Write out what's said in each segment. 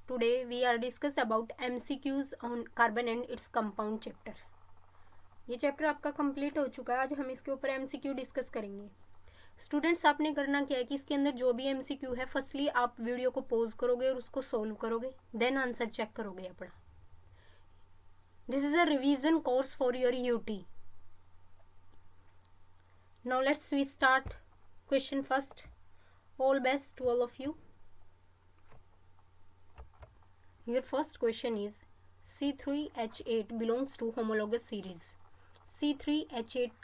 Today we are discuss about MCQs on carbon and its compound chapter. ये chapter आपका complete हो चुका है. आज हम इसके ऊपर MCQ डिस्कस करेंगे. स्टूडेंट्स, आपने करना क्या है कि इसके अंदर जो भी MCQ है, फर्स्टली आप वीडियो को पॉज करोगे और उसको सोल्व करोगे, देन आंसर चेक करोगे अपना. This is a revision course for your UT. Now let's we start. Question first. All best to all of you. Your first question is C3H8 belongs to homologous series. C3H8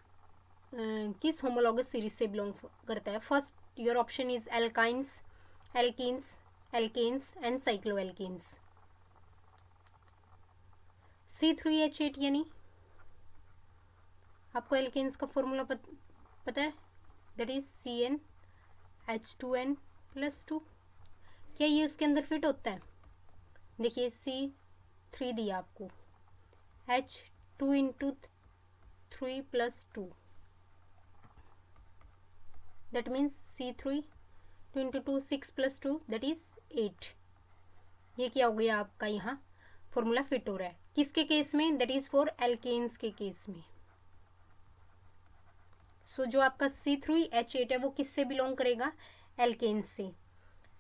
किस homologous series से belong करता है? First your option is alkynes, alkenes, alkanes and cycloalkenes. C3H8 यानी आपको alkanes का formula पता है? That is CnH2n+2. क्या ये उसके अंदर फिट होता है? देखिए C3 दिया आपको, H2 into 3+2, that means C3 2 into 2 6+2 that is 8. ये क्या हो गया आपका, यहाँ फॉर्मूला फिट हो रहा है. किसके केस में? दैट इज फॉर एल्केन्स के केस में. सो जो आपका C3H8 है वो किससे बिलोंग करेगा? एल्केन्स से.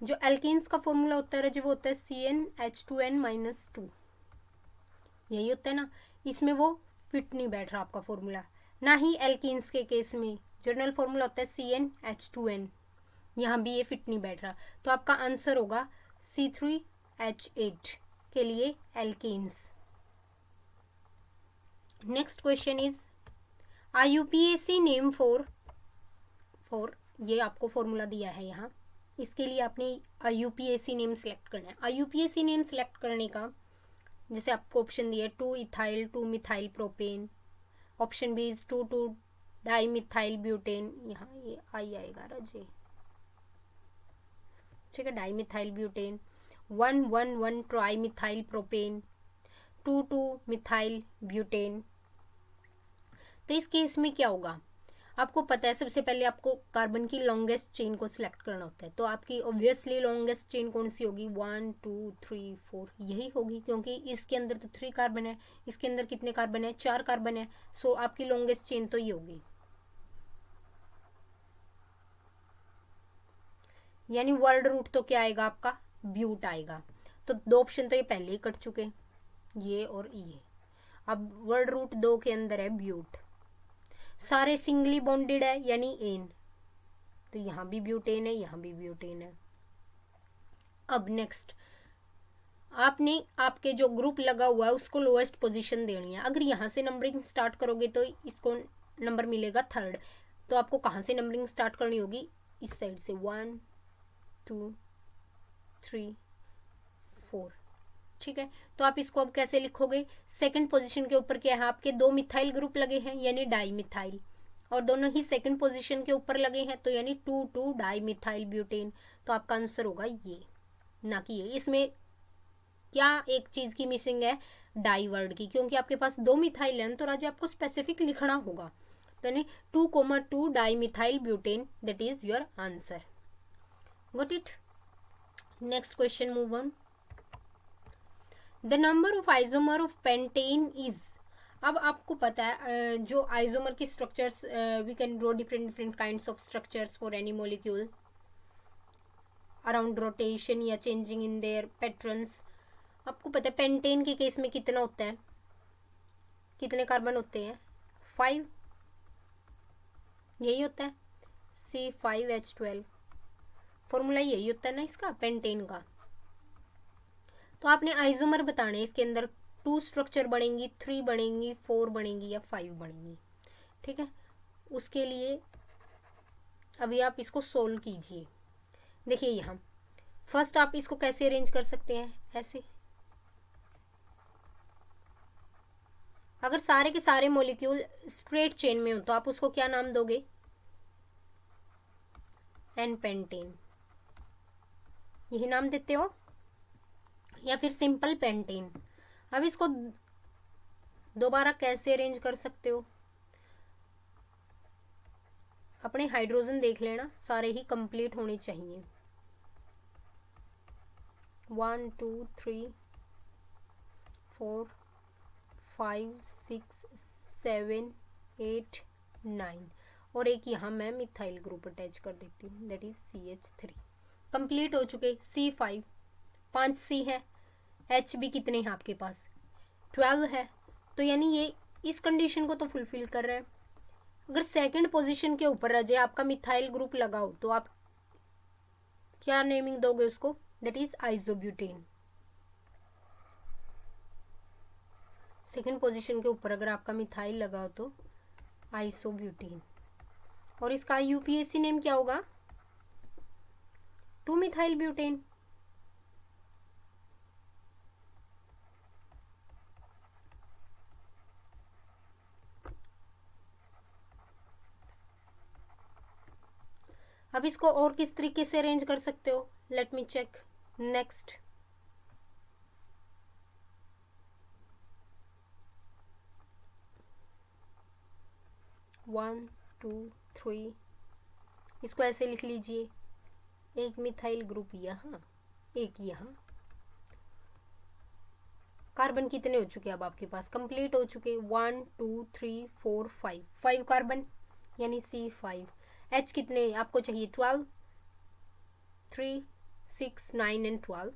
जो एल्केन्स का फॉर्मूला होता है वो होता है CnH2n-2. यही होता है ना. इसमें वो फिट नहीं बैठ रहा आपका फॉर्मूला. ना ही एल्केन्स के केस में जनरल फॉर्मूला होता है CnH2n. यहाँ भी ये फिट नहीं बैठ रहा. तो आपका आंसर होगा C3H8 के लिए alkanes. Next question is IUPAC name for ये आपको फॉर्मूला दिया है यहाँ. इसके लिए आपने IUPAC नेम सेलेक्ट करना है. IUPAC नेम सेलेक्ट करने का जैसे आपको ऑप्शन दिया है two ethyl two methyl propane. Option B is two dimethyl butane. यहाँ ये आई आएगा राजे, ठीक है. Dimethyl butane. 1-1-1 trimethyl propane. Two two methyl butane. तो इस केस में क्या होगा आपको पता है. सबसे पहले आपको कार्बन की लॉन्गेस्ट चेन को सिलेक्ट करना होता है. तो आपकी ऑब्वियसली लॉन्गेस्ट चेन कौन सी होगी? 1 2 3 4 यही होगी, क्योंकि इसके अंदर तो 3 कार्बन है. इसके अंदर कितने कार्बन है? 4 कार्बन है. सो आपकी लॉन्गेस्ट चेन तो ये होगी. यानी वर्ड रूट तो क्या आएगा आपका? ब्यूट आएगा. तो 2 ऑप्शन तो ये पहले ही कट चुके, ये और ये. अब वर्ड रूट 2 के अंदर है ब्यूट. सारे सिंगली बॉन्डेड है यानी एन. तो यहाँ भी ब्यूटेन है, यहाँ भी ब्यूटेन है. अब नेक्स्ट आपने आपके जो ग्रुप लगा हुआ है उसको लोएस्ट पोजीशन देनी है. अगर यहाँ से नंबरिंग स्टार्ट करोगे तो इसको नंबर मिलेगा 3rd. तो आपको कहाँ से नंबरिंग स्टार्ट करनी होगी? इस साइड से 1 2 3 4. ठीक है. तो आप इसको अब कैसे लिखोगे? सेकंड पोजीशन के ऊपर क्या है आपके? 2 मिथाइल ग्रुप लगे हैं यानी डाईमिथाइल, और दोनों ही सेकंड पोजीशन के ऊपर लगे हैं तो यानी 2 डाईमिथाइल ब्यूटेन. तो आपका आंसर होगा ये, ना कि ये. इसमें क्या एक चीज की मिसिंग है? डाई वर्ड की, क्योंकि आपके पास 2 मिथाइल है तो राजे आपको स्पेसिफिक लिखना होगा. तो यानी 2,2 dimethyl butane, that is your answer. Got it. Next question, move on. The number of isomer of pentane is. अब आपको पता है जो आइसोमर की structures, we can draw different kinds of structures for any molecule around rotation या changing in their patterns. आपको पता है पेंटेन के केस में कितना होता है? कितने कार्बन होते हैं? 5. यही होता है C5H12. फॉर्मूला यही होता है ना इसका, पेंटेन का. तो आपने आइसोमर बताने, इसके अंदर 2 स्ट्रक्चर बनेंगी, 3 बनेंगी, 4 बनेंगी या 5 बनेंगी. ठीक है. उसके लिए अभी आप इसको सोल्व कीजिए. देखिए यहाँ फर्स्ट आप इसको कैसे अरेंज कर सकते हैं? ऐसे. अगर सारे के सारे मॉलिक्यूल स्ट्रेट चेन में हो तो आप उसको क्या नाम दोगे? N pentane. यही नाम देते हो, या फिर सिंपल पेंटेन. अब इसको दोबारा कैसे अरेंज कर सकते हो? अपने हाइड्रोजन देख लेना, सारे ही कंप्लीट होने चाहिए. 1 2 3 4 5 6 7 8 9 और एक यहाँ मैं मिथाइल ग्रुप अटैच कर देती हूँ, दैट इज CH3। कंप्लीट हो चुके। C5 5 C है, H भी कितने हैं आपके पास 12 है, तो यानी ये इस कंडीशन को तो फुलफिल कर रहा है। अगर सेकंड पोजीशन के ऊपर आ जाए आपका मिथाइल ग्रुप लगाओ तो आप क्या नेमिंग दोगे उसको, that is isobutane. Second position के ऊपर अगर आपका मिथाइल लगाओ तो आइसोब्यूटेन। और इसका UPAC नेम क्या होगा, 2 मिथाइल ब्यूटेन। अब इसको और किस तरीके से अरेंज कर सकते हो, let me check. Next one two three, इसको ऐसे लिख लीजिए, एक मिथाइल ग्रुप यहाँ, एक यहाँ। कार्बन कितने हो चुके अब आपके पास, कंप्लीट हो चुके 1 2 3 4 5 5 कार्बन यानी C5। H कितने आपको चाहिए 12, 3 6 9 एंड 12।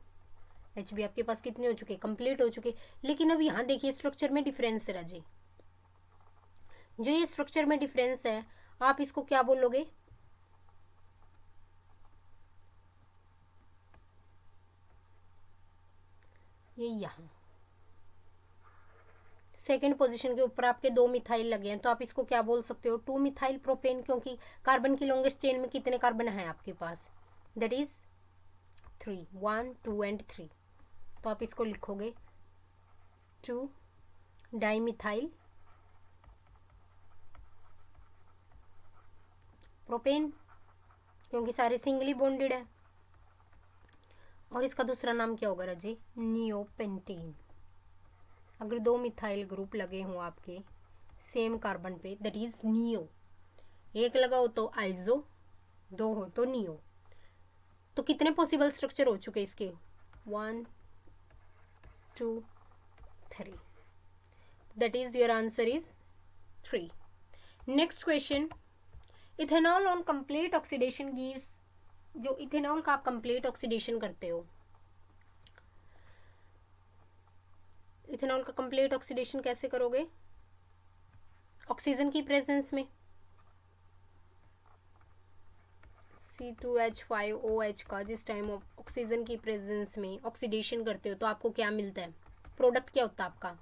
H भी आपके पास कितने हो चुके, कंप्लीट हो चुके। लेकिन अब यहाँ देखिए स्ट्रक्चर में डिफरेंस है राजे, जो ये स्ट्रक्चर में डिफरेंस है आप इसको क्या बोलोगे, ये यहाँ सेकेंड पोजीशन के ऊपर आपके 2 मिथाइल लगे हैं, तो आप इसको क्या बोल सकते हो, 2 मिथाइल प्रोपेन, क्योंकि कार्बन की लॉन्गेस्ट चेन में कितने कार्बन हैं आपके पास, दैट इज 3 1 2 एंड 3। तो आप इसको लिखोगे 2 डाइमिथाइल प्रोपेन, क्योंकि सारे सिंगली बॉन्डेड है। और इसका दूसरा नाम क्या होगा राजे, नियोपेंटेन। अगर 2 मिथाइल ग्रुप लगे हों आपके सेम कार्बन पे, दैट इज नियो। एक लगा हो तो आइसो, 2 हो तो नियो। तो कितने पॉसिबल स्ट्रक्चर हो चुके इसके, 1 2 3, that is your answer is 3। Next question, ethanol on complete oxidation gives, जो इथेनॉल का आप कंप्लीट ऑक्सीडेशन करते हो, इथेनॉल का कंप्लीट ऑक्सीडेशन कैसे करोगे, ऑक्सीजन की प्रेजेंस में। C2H5OH का जिस टाइम ऑक्सीजन की प्रेजेंस में ऑक्सीडेशन करते हो तो आपको क्या मिलता है, प्रोडक्ट क्या होता है आपका,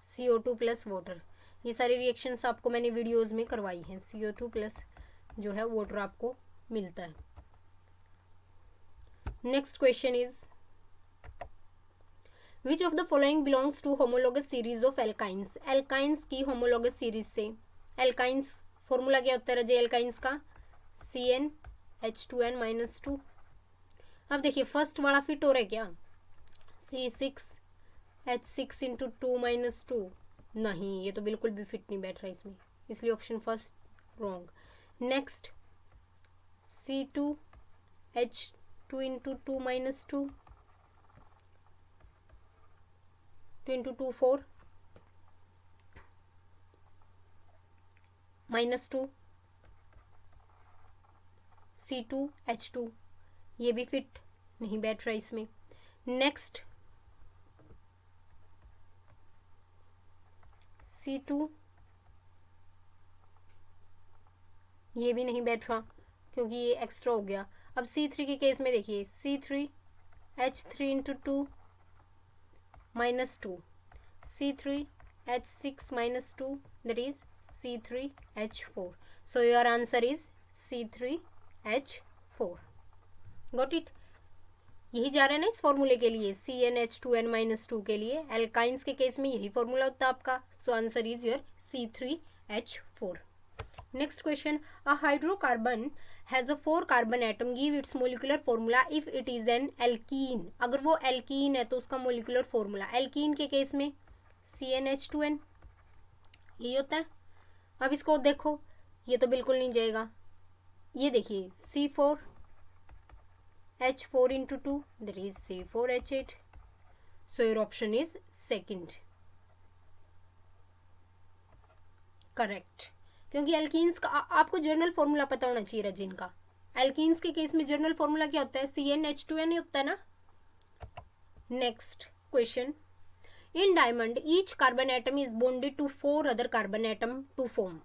CO2 प्लस वाटर। ये सारी रिएक्शंस आपको मैंने वीडियोस में करवाई हैं, CO2 प्लस जो है वाटर आपको मिलता है। Next question is, which of the following belongs to homologous series of alkynes. Alkynes की होमोलोगस सीरीज से, एल्काइंस फॉर्मूला क्या होता है रजे एल्काइंस का, CnH2n-2। अब देखिए फर्स्ट वाला फिट हो रहा है क्या, C6H6 × 2 - 2, नहीं ये तो बिल्कुल भी फिट नहीं बैठ रहा इसमें, इसलिए option first wrong. Next C2H2 × 2 - 2 2 × 2 4 -2 C2H2, ये भी फिट नहीं बैठ रहा इसमें। नेक्स्ट C2, ये भी नहीं बैठ रहा क्योंकि ये एक्स्ट्रा हो गया। अब C3 के केस में देखिए, C3H3 × 2 -2 C3H6 -2, that is C3H4. So your answer is C3H4. Got it? यही जा रहा है ना इस फॉर्मूले के लिए, CnH2n-2 के लिए। एल्काइंस के केस में यही फॉर्मूला होता है आपका, so answer is your C3H4। Next question, a hydrocarbon has a 4 carbon atom, give its molecular formula if it is an alkene. अगर वो एल्कीन है तो उसका मोलिकुलर फॉर्मूला, एल्कीन के केस में CnH2n यही होता है। अब इसको देखो, ये तो बिल्कुल नहीं जाएगा, ये देखिए C4 H4 into 2, that is C4H8. So your option is second correct, क्योंकि एल्कीन्स का आपको जर्नल फॉर्मूला पता होना चाहिए रेजिन का। एल्कीन्स के केस में जर्नल फॉर्मूला क्या होता है, CnH2n होता है ना। Next question, in diamond each carbon atom is bonded to 4 other carbon atom to form.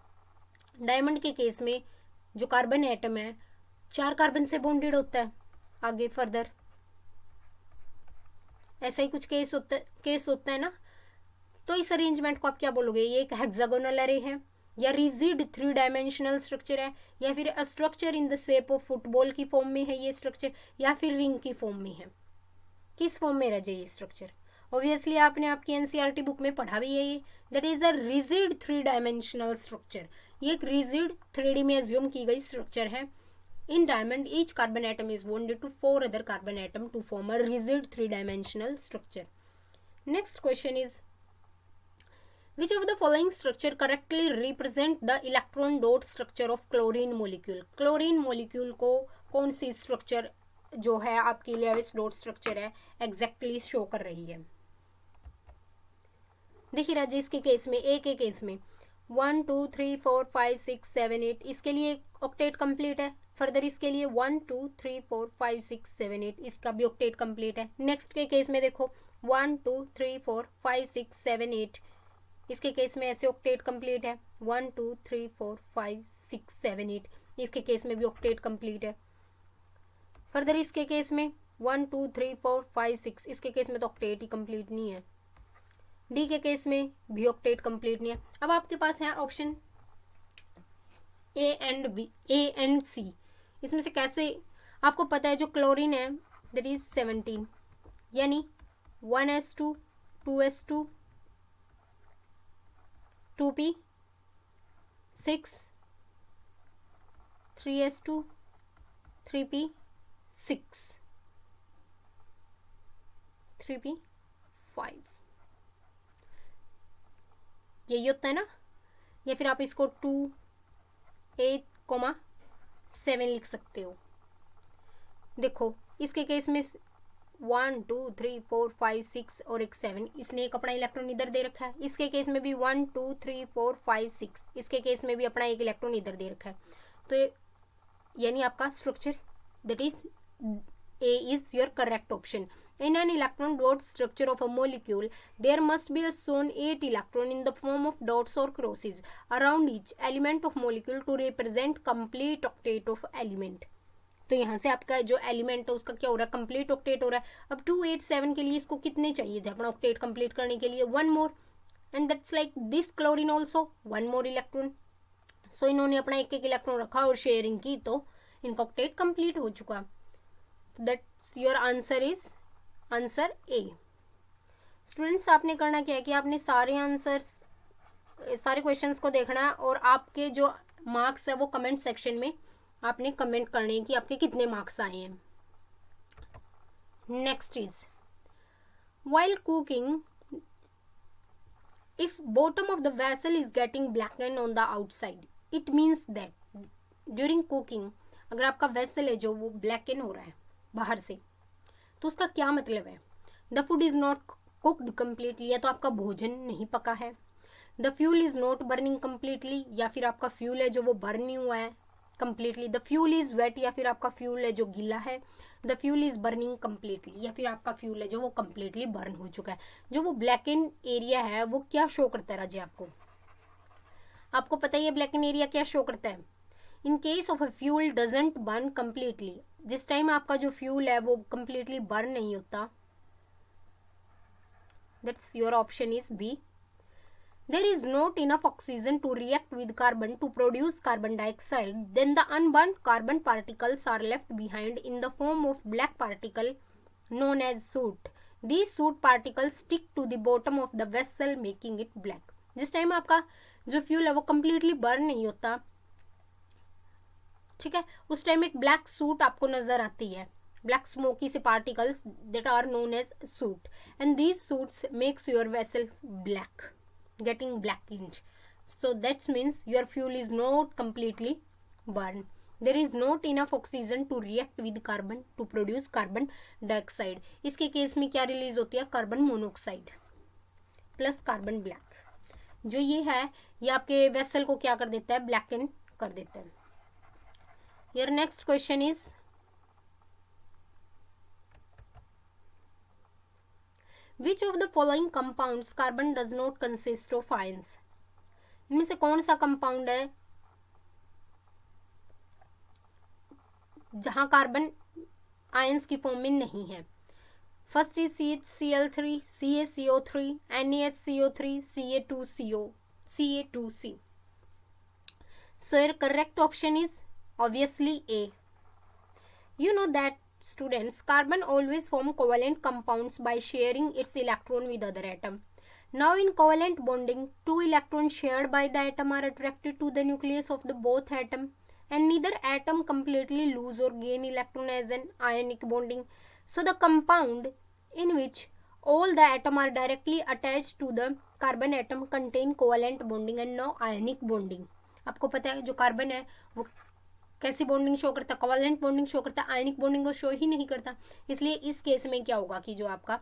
Diamond के केस में जो कार्बन एटम है 4 कार्बन से बॉन्डेड होता है। आगे फर्दर ऐसा ही कुछ केस होता है ना। तो इस अरेंजमेंट को आप क्या बोलोगे, ये एक हेक्सागोनल अरे है, या रिजिड 3 डायमेंशनल स्ट्रक्चर है, या फिर a structure in the shape of football की फॉर्म में है ये स्ट्रक्चर, या फिर रिंग की फॉर्म में है। किस फॉर्म में रह जाए ये स्ट्रक्चर? ऑब्वियसली आपने आपकी एनसीईआरटी बुक में पढ़ा भी है ये, that is a rigid 3 dimensional structure. ये एक रिजिड 3D में एज्यूम की गई स्ट्रक्चर है। In diamond each carbon atom is bonded to 4 other carbon atom to form a rigid 3 dimensional structure. Next question is, which of the following structure correctly represent the electron dot structure of chlorine molecule? Chlorine molecule को कौन सी structure जो है आपकी Levi's dot structure है exactly show कर रही है? देखिए राजे, इसके केस में ए के केस में 1 2 3 4 5 6 7 8 इसके लिए ऑक्टेट कंप्लीट है। फर्दर इसके लिए 1 2 3 4 5 6 7 8 इसका भी ऑक्टेट कंप्लीट है। नेक्स्ट के केस में देखो 1 2 3 4 5 6 7 8 इसके केस में ऐसे ऑक्टेट कंप्लीट है। 1 2 3 4 5 6 7 8 इसके केस में भी ऑक्टेट कंप्लीट है। फर्दर इसके केस में 1 2 3 4 5 6 इसके केस में तो ऑक्टेट ही कंप्लीट नहीं है। डी के केस में भी ऑक्टेट कंप्लीट नहीं है। अब आपके पास है option A and B, A and C. इसमें से कैसे आपको पता है जो क्लोरीन है दैट इज 17, यानी 1s2 2s2 2p 6 3s2 3p 6 3p 5 यही होता है ना। या फिर आप इसको 2 8, 7 लिख सकते हो। देखो इसके केस में 1 2 3 4 5 6 और एक 7, इसने एक अपना इलेक्ट्रॉन इधर दे रखा है। इसके केस में भी 1 2 3 4 5 6 इसके केस में भी अपना एक इलेक्ट्रॉन इधर दे रखा है। तो यानी आपका structure that is a is your correct option. In an electron dot structure of a molecule, there must be a shown 8 electron in the form of dots or crosses around each element of molecule to represent complete octet of element. तो यहाँ से आपका जो element है उसका क्या हो रहा है, कंप्लीट ऑक्टेट हो रहा है। अब 2 8 7 के लिए इसको कितने चाहिए थे अपना ऑक्टेट कंप्लीट करने के लिए? 1 more, and that's like this chlorine also 1 more electron. So इन्होंने अपना एक एक इलेक्ट्रॉन रखा और शेयरिंग की तो इनका ऑक्टेट कंप्लीट हो चुका। That's your answer is answer A. Students आपने करना क्या है कि आपने सारे आंसर्स सारे क्वेश्चंस को देखना है और आपके जो मार्क्स है वो कमेंट सेक्शन में आपने कमेंट करने हैं कि आपके कितने मार्क्स आए हैं। Next is, while cooking if bottom of the vessel is getting blacken on the outside, it means that during cooking अगर आपका वेसल है जो वो ब्लैकन हो रहा है बाहर से, तो उसका क्या मतलब है? The food is not cooked completely, या तो आपका भोजन नहीं पका है। The fuel is not burning completely, या फिर आपका फ्यूल है जो वो बर्न नहीं हुआ है completely. The fuel is wet, या फिर आपका फ्यूल है जो गीला है। The fuel is burning completely, या फिर आपका फ्यूल है जो वो कम्प्लीटली बर्न हो चुका है। जो वो ब्लैकन एरिया है वो क्या शो करता है राजे? आपको पता ही है ब्लैकन एरिया क्या शो करता है। In case of a fuel doesn't burn completely, जिस टाइम आपका जो फ्यूल है वो कम्प्लीटली बर्न नहीं होता, that's your option is B. There is not enough oxygen to react with carbon to produce carbon dioxide, then the unburned carbon particles are left behind in the form of black particle known as soot. These soot particles stick to the bottom of the vessel making it black. जिस time आपका जो fuel है वो completely burn नहीं होता, ठीक है, उस टाइम एक ब्लैक सूट आपको नजर आती है, ब्लैक स्मोकी से particles that are known as soot, and these soots makes your vessel black, getting blackened. So that means your fuel is not completely burned. There is not enough oxygen to react with carbon to produce carbon dioxide. इसके case में क्या release होती है, carbon monoxide plus carbon black. जो ये है ये आपके वेसल को क्या कर देता है, ब्लैकन कर देता है। Your next question is which of the following compounds carbon does not consist of ions. इनमें से कौन सा कंपाउंड है जहां कार्बन आयंस की फॉर्म में नहीं है। First is CH-Cl3, CaCO3, NaHCO3, Ca2CO, Ca2C. So your correct option is obviously A. You know that students, carbon always form covalent compounds by sharing its electron with other atom. Now in covalent bonding, two electrons shared by the atom are attracted to the nucleus of the both atom, and neither atom completely lose or gain electron as an ionic bonding. So the compound in which all the atom are directly attached to the carbon atom contain covalent bonding and no ionic bonding. आपको पता है जो carbon है वो कैसी bonding show करता है, covalent bonding show करता है, आयनिक बॉन्डिंग को शो ही नहीं करता। इसलिए इस केस में क्या होगा कि जो आपका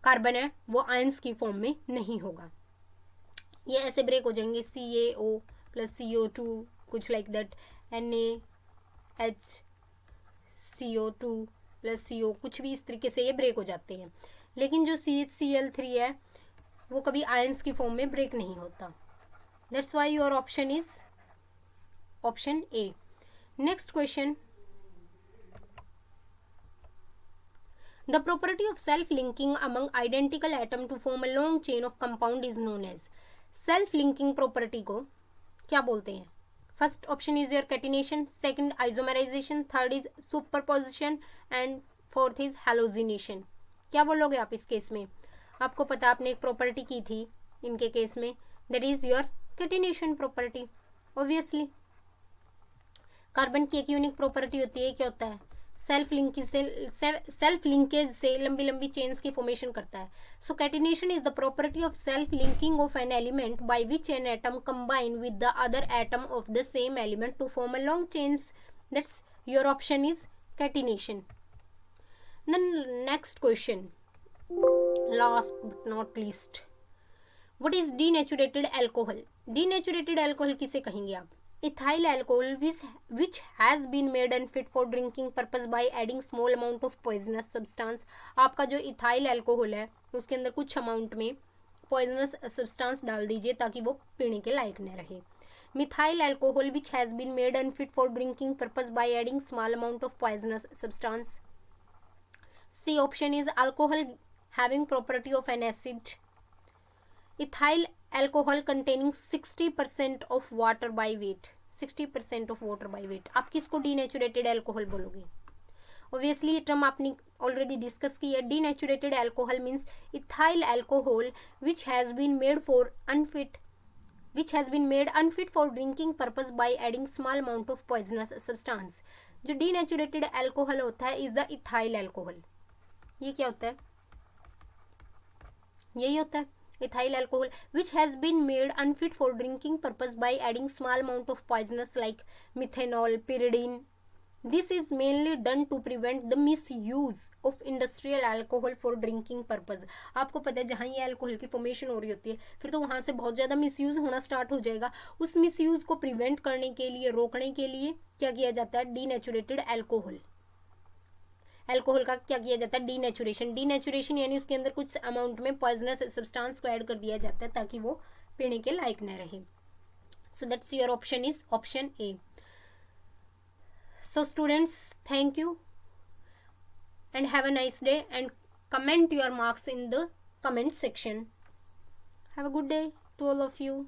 कार्बन है वो आयंस की फॉर्म में नहीं होगा। ये ऐसे ब्रेक हो जाएंगे CaO प्लस CO2 कुछ like that, NaHCO2 plus CO कुछ भी इस तरीके से ये ब्रेक हो जाते हैं। लेकिन जो CH-Cl3 है वो कभी आयंस की फॉर्म में ब्रेक नहीं होता। That's why your option is option A. Next question, the property of self-linking among identical atom to form a long chain of compound is known as। self-linking property को क्या बोलते हैं? First option is your catenation, second isomerization, third is superposition and fourth is halogenation. क्या बोलोगे आप इस case में? आपको पता आपने एक प्रॉपर्टी की थी इनके केस में, that is your catenation property. Obviously carbon की एक यूनिक प्रॉपर्टी होती है, क्या होता है? सेल्फ लिंकेज से लंबी लंबी चेन्स की फॉर्मेशन करता है। So catenation is the property of self linking of an element by which an atom combine with the other atom of the same element to form a long chains. That's your option is catenation. Then next question, last but not least, what is denatured alcohol? Denatured alcohol किसे कहेंगे आप? ethyl alcohol which has been made unfit for drinking purpose by adding small amount of poisonous substance। आपका जो ethyl alcohol है उसके अंदर कुछ amount में पॉइजनस सब्सटेंस डाल दीजिए ताकि वो पीने के लायक न रहे। Methyl alcohol which has been made unfit for drinking purpose by adding small amount of poisonous substance। C option is alcohol having property of an acid। ethyl alcohol containing 60% of water by weight, 60% of water by weight। आप किसको denatured alcohol बोलोगे? Obviously ये term आपने already discuss की है। Denatured alcohol means ethyl alcohol which has been made unfit for drinking purpose by adding small amount of poisonous substance। जो डीनेचुरेटेड alcohol होता है इज द इथाइल एल्कोहल। ये क्या होता है? यही होता है ethyl alcohol which has been made unfit for drinking purpose by adding small amount of poisonous like methanol, pyridine। This is mainly done to prevent the misuse of industrial alcohol for drinking purpose। आपको पता है जहाँ ये alcohol की formation हो रही होती है फिर तो वहाँ से बहुत ज़्यादा मिसयूज होना स्टार्ट हो जाएगा। उस मिसयूज को प्रिवेंट करने के लिए, रोकने के लिए क्या किया जाता है? डीनेचुरेटेड एल्कोहल का क्या किया जाता है? डीनेचुरेशन। डीनेचुरेशन यानी उसके अंदर कुछ अमाउंट में पॉइजनस सब्सटेंस को ऐड कर दिया जाता है ताकि वो पीने के लायक न रहे। So that's your option is option A. So students, thank you and have a nice day and comment your marks in the comment section. Have a good day to all of you.